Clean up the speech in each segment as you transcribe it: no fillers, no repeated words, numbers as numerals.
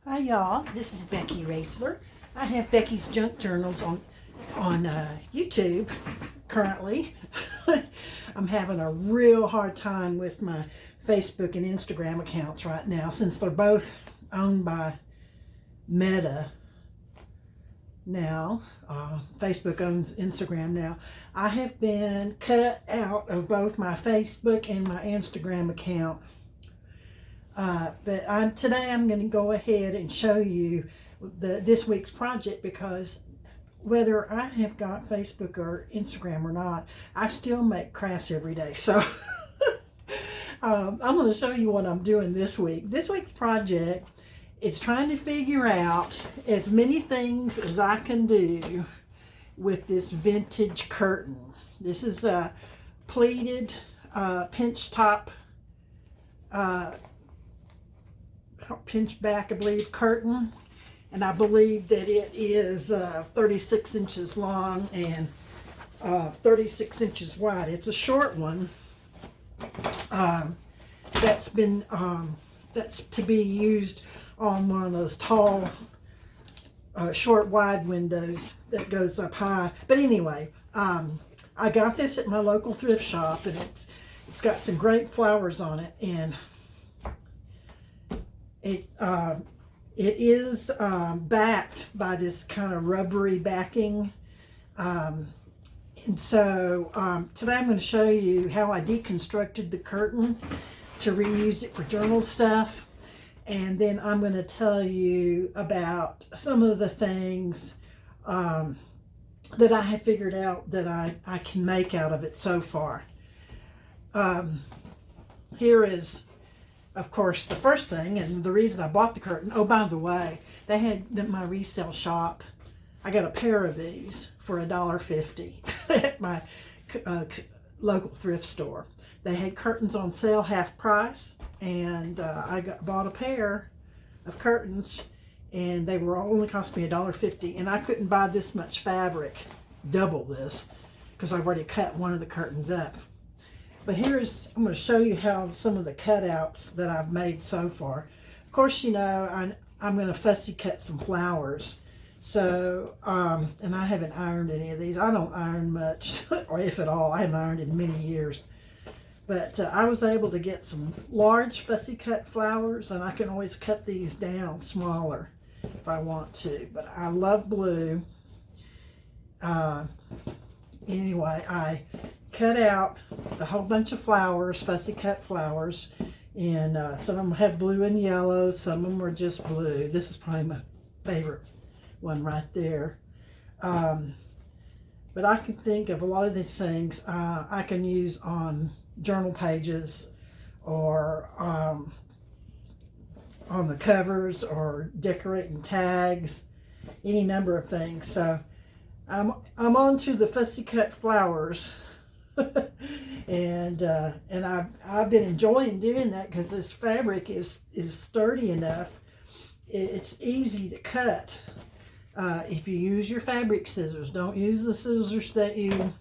Hi y'all, this is Becky Raisler. I have Becky's Junk Journals on YouTube currently. I'm having a real hard time with my Facebook and Instagram accounts right now since they're both owned by Meta now. Facebook owns Instagram now. I have been cut out of both my Facebook and my Instagram account. But today I'm going to go ahead and show you this week's project, because whether I have got Facebook or Instagram or not, I still make crafts every day. So I'm going to show you what I'm doing this week. This week's project is trying to figure out as many things as I can do with this vintage curtain. This is a pleated pinch top pinch back, I believe, curtain, and I believe that it is 36 inches long and 36 inches wide. It's a short one. That's to be used on one of those tall short wide windows that goes up high. But anyway, I got this at my local thrift shop, and it's got some great flowers on it, and it is backed by this kind of rubbery backing, and so today I'm going to show you how I deconstructed the curtain to reuse it for journal stuff, and then I'm going to tell you about some of the things that I have figured out that I can make out of it so far. Here is, of course, the first thing, and the reason I bought the curtain. Oh, by the way, they had my resale shop. I got a pair of these for $1.50 at my local thrift store. They had curtains on sale half price, and I bought a pair of curtains, and they were only cost me $1.50, and I couldn't buy this much fabric, double this, because I've already cut one of the curtains up. But I'm going to show you how some of the cutouts that I've made so far. Of course, you know, I'm going to fussy cut some flowers. So, and I haven't ironed any of these. I don't iron much, or if at all. I haven't ironed in many years. But I was able to get some large fussy cut flowers, and I can always cut these down smaller if I want to. But I love blue. Anyway, I cut out a whole bunch of flowers, fussy cut flowers, and some of them have blue and yellow, some of them are just blue. This is probably my favorite one right there. But I can think of a lot of these things I can use on journal pages, or on the covers, or decorating tags, any number of things. So I'm on to the fussy cut flowers. and I've been enjoying doing that because this fabric is sturdy enough. It's easy to cut if you use your fabric scissors. Don't use the scissors that you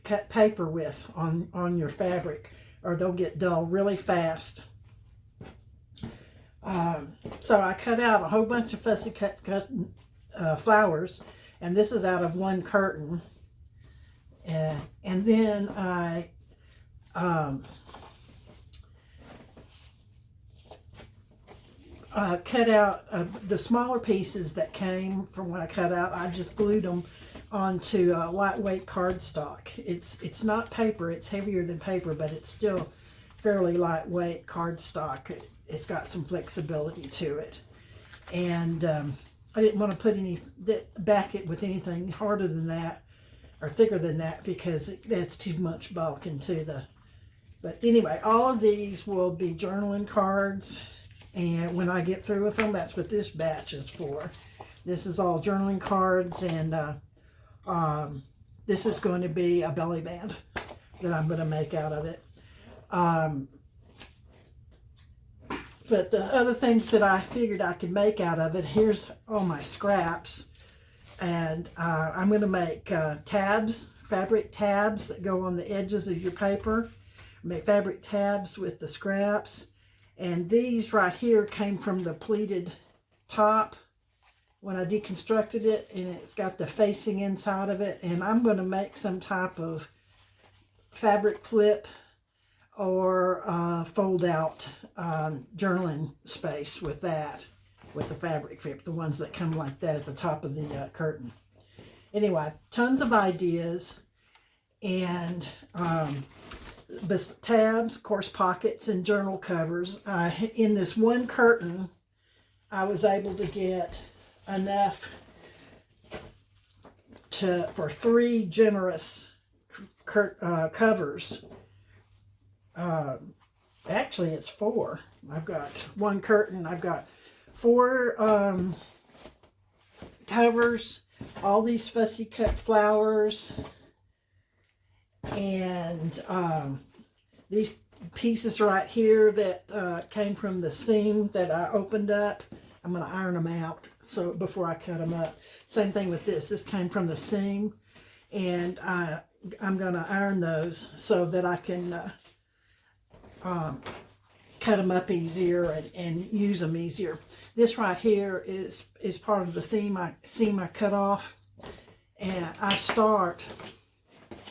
cut paper with on your fabric, or they'll get dull really fast. So I cut out a whole bunch of fussy cut flowers, and this is out of one curtain. And then I cut out the smaller pieces that came from what I cut out. I just glued them onto lightweight cardstock. It's not paper, it's heavier than paper, but it's still fairly lightweight cardstock. It's got some flexibility to it. And I didn't want to put back it with anything harder than that or thicker than that, because that's too much bulk into the. But anyway, all of these will be journaling cards, and when I get through with them, that's what this batch is for. This is all journaling cards, and this is going to be a belly band that I'm going to make out of it. But the other things that I figured I could make out of it, here's all my scraps. And I'm going to make tabs, fabric tabs that go on the edges of your paper. Make fabric tabs with the scraps. And these right here came from the pleated top when I deconstructed it, and it's got the facing inside of it. And I'm going to make some type of fabric flip or fold out journaling space with that, with the fabric flip, the ones that come like that at the top of the curtain. Anyway, tons of ideas, and tabs, of course, pockets, and journal covers. In this one curtain, I was able to get enough for 3 generous covers. Actually, it's 4. I've got one curtain. I've got 4 covers. All these Fussy Cut Flowers. And these pieces right here that came from the seam that I opened up, I'm going to iron them out so before I cut them up. Same thing with this. This came from the seam, and I'm going to iron those so that I can cut them up easier and use them easier. This right here is part of the seam I cut off, and I start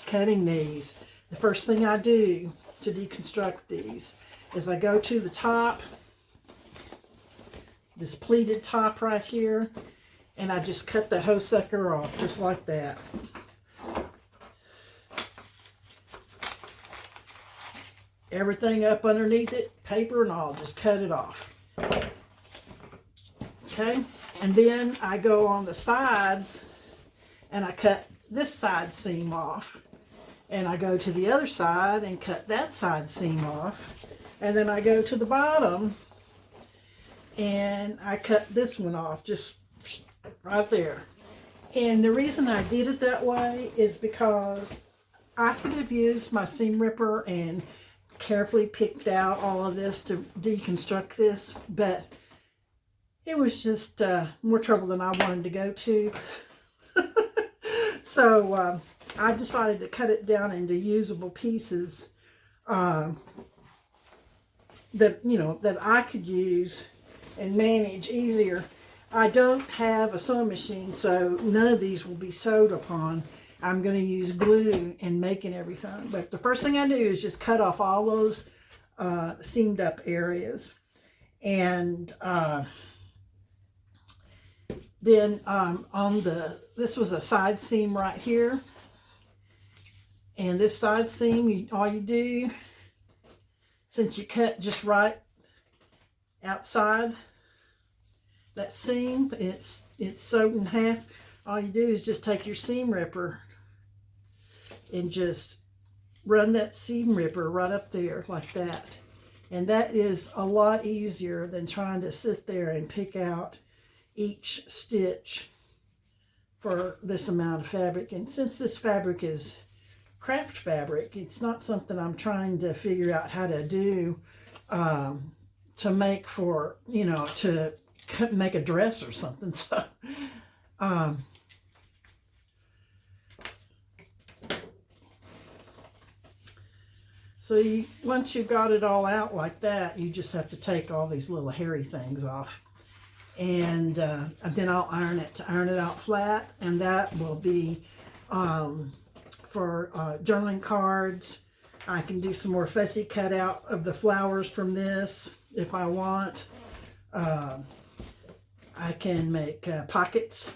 cutting these. The first thing I do to deconstruct these is I go to the top, this pleated top right here, and I just cut the whole sucker off just like that. Everything up underneath it, paper and all, just cut it off. Okay, and then I go on the sides and I cut this side seam off. And I go to the other side and cut that side seam off. And then I go to the bottom and I cut this one off, just right there. And the reason I did it that way is because I could have used my seam ripper and carefully picked out all of this to deconstruct this, but it was just more trouble than I wanted to go to. So I decided to cut it down into usable pieces that I could use and manage easier. I don't have a sewing machine, so none of these will be sewed upon. I'm going to use glue in making everything. But the first thing I do is just cut off all those seamed up areas. And then this was a side seam right here. And this side seam, all you do, since you cut just right outside that seam, it's sewed in half. All you do is just take your seam ripper and just run that seam ripper right up there like that. And that is a lot easier than trying to sit there and pick out each stitch for this amount of fabric. And since this fabric is craft fabric, it's not something I'm trying to figure out how to do to make for, to make a dress or something. So once you've got it all out like that, you just have to take all these little hairy things off. And then I'll iron it out flat, and that will be for journaling cards. I can do some more fussy cut out of the flowers from this if I want. I can make pockets.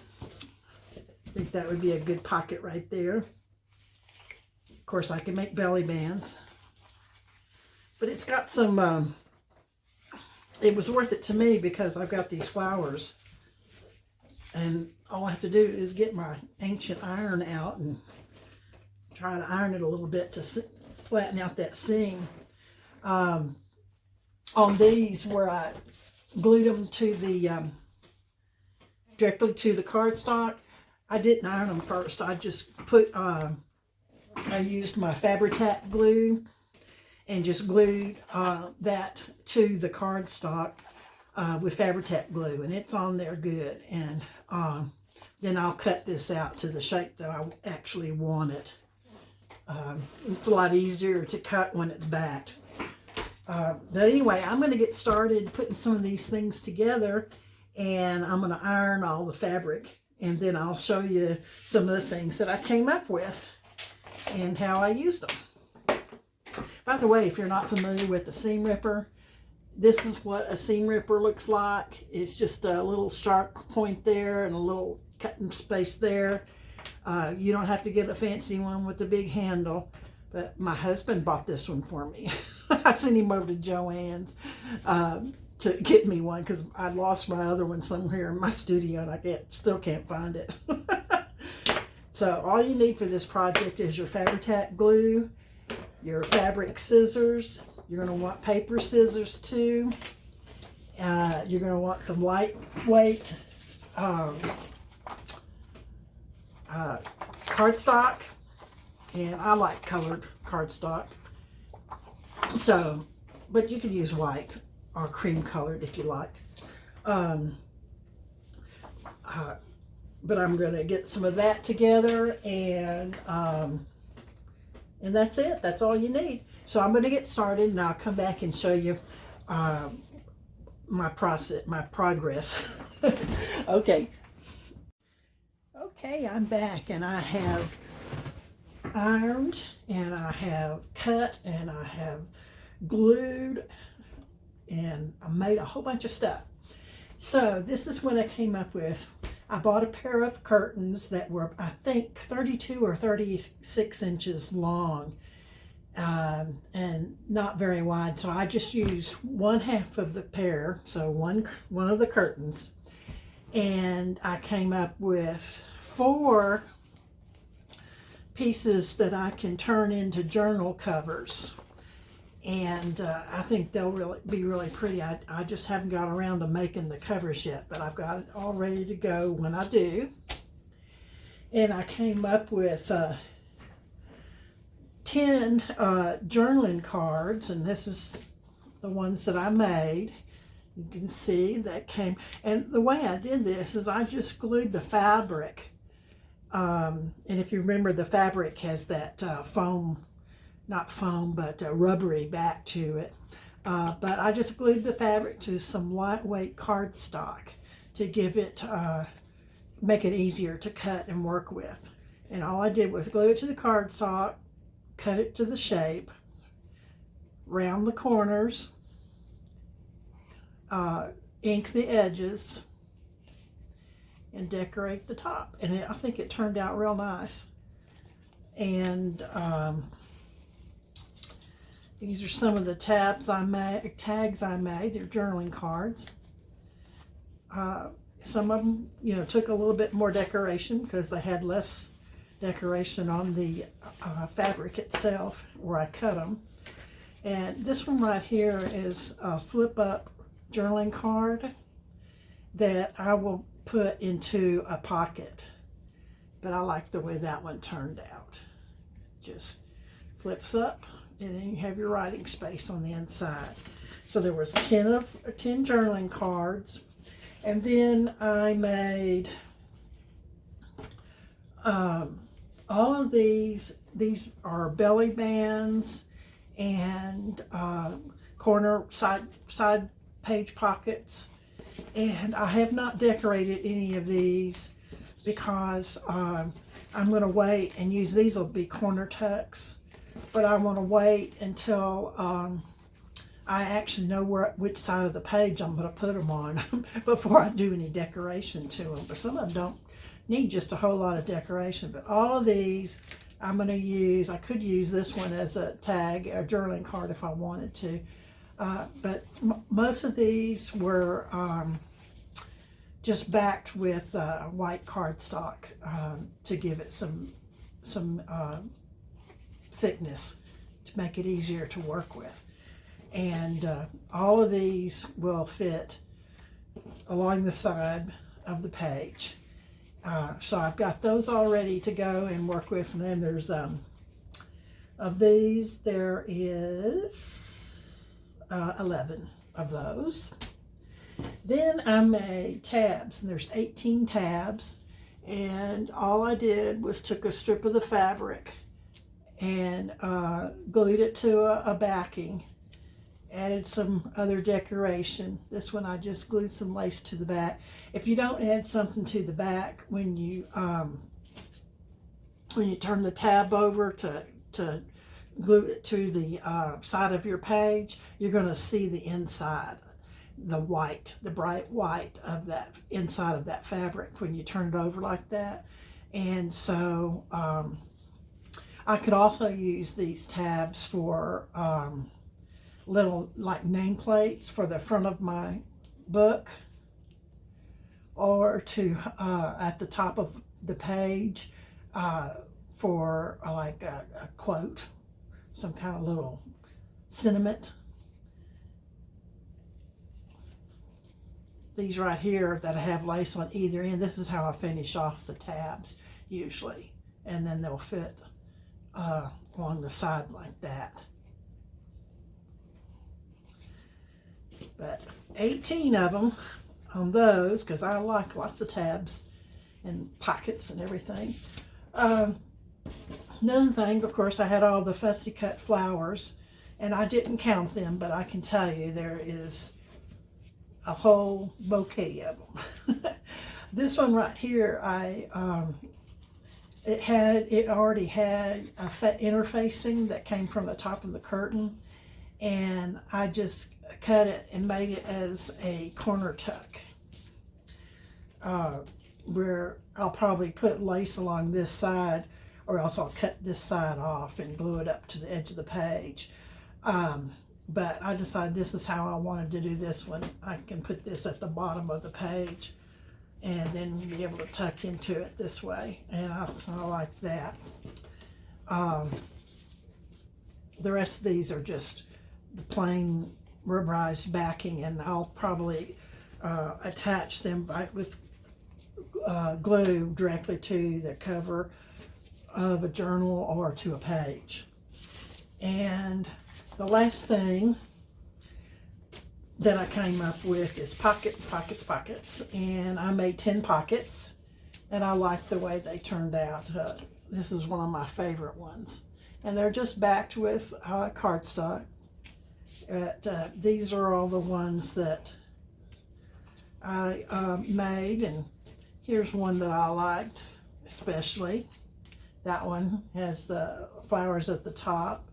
I think that would be a good pocket right there. Of course, I can make belly bands. But it's got some, it was worth it to me because I've got these flowers. And all I have to do is get my ancient iron out and try to iron it a little bit to flatten out that seam. On these, where I glued them to the, directly to the cardstock, I didn't iron them first. I just put, I used my Fabri-Tac glue and just glued that to the cardstock with Fabri-Tac glue, and it's on there good. And then I'll cut this out to the shape that I actually want it. It's a lot easier to cut when it's backed. But anyway, I'm going to get started putting some of these things together, and I'm going to iron all the fabric, and then I'll show you some of the things that I came up with and how I used them. By the way, if you're not familiar with the seam ripper, this is what a seam ripper looks like. It's just a little sharp point there and a little cutting space there. You don't have to get a fancy one with a big handle, but my husband bought this one for me. I sent him over to Joann's to get me one because I lost my other one somewhere in my studio and I still can't find it. So all you need for this project is your Fabri-Tac glue, your fabric scissors. You're going to want paper scissors too. You're going to want some lightweight cardstock, and I like colored cardstock. So, but you could use white or cream colored if you liked. But I'm going to get some of that together, and that's it. That's all you need. So I'm going to get started, and I'll come back and show you my progress. Okay. Okay, I'm back, and I have ironed, and I have cut, and I have glued, and I made a whole bunch of stuff. So this is what I came up with. I bought a pair of curtains that were, I think, 32 or 36 inches long, and not very wide. So I just used 1/2 of the pair, so one of the curtains, and I came up with 4 pieces that I can turn into journal covers, and I think they'll be really pretty. I just haven't got around to making the covers yet, but I've got it all ready to go when I do. And I came up with 10 journaling cards, and this is the ones that I made. You can see that came, and the way I did this is I just glued the fabric. And if you remember, the fabric has that foam, not foam, but rubbery back to it. But I just glued the fabric to some lightweight cardstock to give it, make it easier to cut and work with. And all I did was glue it to the cardstock, cut it to the shape, round the corners, ink the edges, and decorate the top. And I think it turned out real nice. And these are some of the tags I made. They're journaling cards. Some of them, took a little bit more decoration because they had less decoration on the fabric itself where I cut them. And this one right here is a flip up journaling card that I will put into a pocket, but I like the way that one turned out. Just flips up, and then you have your writing space on the inside. So there was 10 journaling cards, and then I made all of these. These are belly bands and corner side page pockets. And I have not decorated any of these because I'm going to wait and use these. Will be corner tucks, but I want to wait until I actually know which side of the page I'm going to put them on before I do any decoration to them. But some of them don't need just a whole lot of decoration. But all of these I'm going to use. I could use this one as a tag, a journaling card if I wanted to. But most of these were just backed with white cardstock to give it some thickness to make it easier to work with. And all of these will fit along the side of the page. So I've got those all ready to go and work with. And then there's, of these, there is 11 of those. Then I made tabs, and there's 18 tabs, and all I did was took a strip of the fabric and glued it to a backing, added some other decoration. This one I just glued some lace to the back. If you don't add something to the back when you turn the tab over to glue it to the side of your page, you're going to see the inside, the white, the bright white of that inside of that fabric when you turn it over like that. And so I could also use these tabs for little like nameplates for the front of my book, or to at the top of the page for like a quote, some kind of little sentiment. These right here that I have lace on either end, this is how I finish off the tabs usually, and then they'll fit along the side like that. But 18 of them on those, because I like lots of tabs and pockets and everything. Another thing, of course, I had all the Fussy Cut Flowers, and I didn't count them, but I can tell you there is a whole bouquet of them. This one right here, it already had a interfacing that came from the top of the curtain, and I just cut it and made it as a corner tuck, where I'll probably put lace along this side, or else I'll cut this side off and glue it up to the edge of the page. But I decided this is how I wanted to do this one. I can put this at the bottom of the page and then be able to tuck into it this way, and I like that. The rest of these are just the plain rubberized backing, and I'll probably attach them with glue directly to the cover of a journal or to a page. And the last thing that I came up with is pockets, pockets, pockets. And I made 10 pockets, and I like the way they turned out. This is one of my favorite ones. And they're just backed with cardstock. These are all the ones that I made, and here's one that I liked especially. That one has the flowers at the top,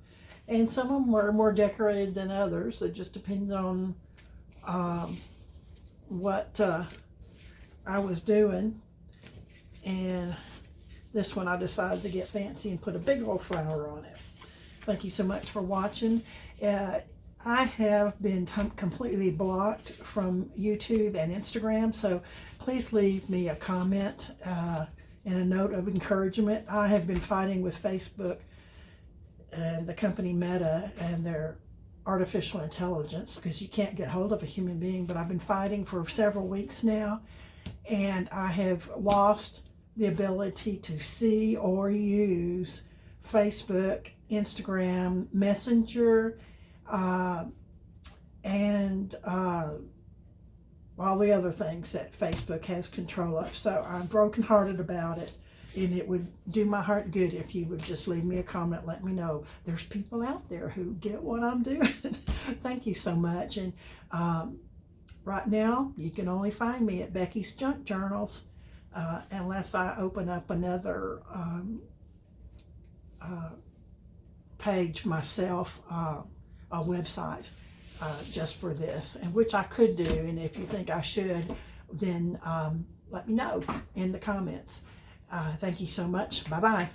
and some of them were more decorated than others. It just depended on what I was doing. And this one I decided to get fancy and put a big old flower on it. Thank you so much for watching. I have been completely blocked from YouTube and Instagram, so please leave me a comment and a note of encouragement. I have been fighting with Facebook and the company Meta and their artificial intelligence, because you can't get hold of a human being, but I've been fighting for several weeks now, and I have lost the ability to see or use Facebook, Instagram, Messenger, and all the other things that Facebook has control of. So I'm brokenhearted about it, and it would do my heart good if you would just leave me a comment, let me know there's people out there who get what I'm doing. Thank you so much. And right now you can only find me at Becky's Junk Journals, unless I open up another page myself, a website just for this, and which I could do. And if you think I should, then let me know in the comments. Thank you so much. Bye-bye.